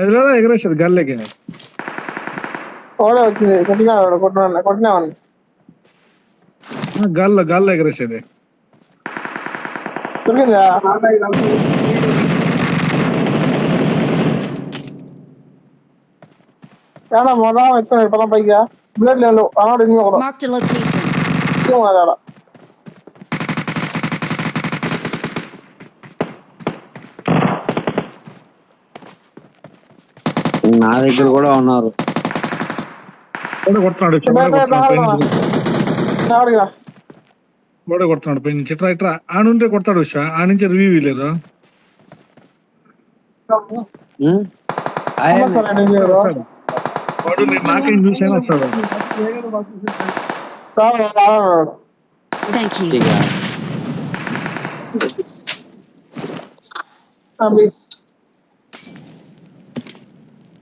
ఎదురుగా ఎగరేసాడు గల్లెకి. ఓడే వచ్చింది కొట్టినావాడిని. గాల్లో ఎగరేసాడు. దొరికిందా? ఏడా మొదలు ఎత్తున్నాడు పొలం పైగా. బుల్లెట్ లేదు అన్నాడు. ఇంకొకడు Marked a location. ఆడ నా దగ్గర కూడా ఉన్నారు. కొడుతున్నాడు పై నుంచి. ఇట్రా ఆడుంటే కొడతాడు. ఉషా ఆ నుంచి రివ్యూ లేరు. వాడు నేను నాకేం చూసాను వస్తాడు. Thank you. ఇక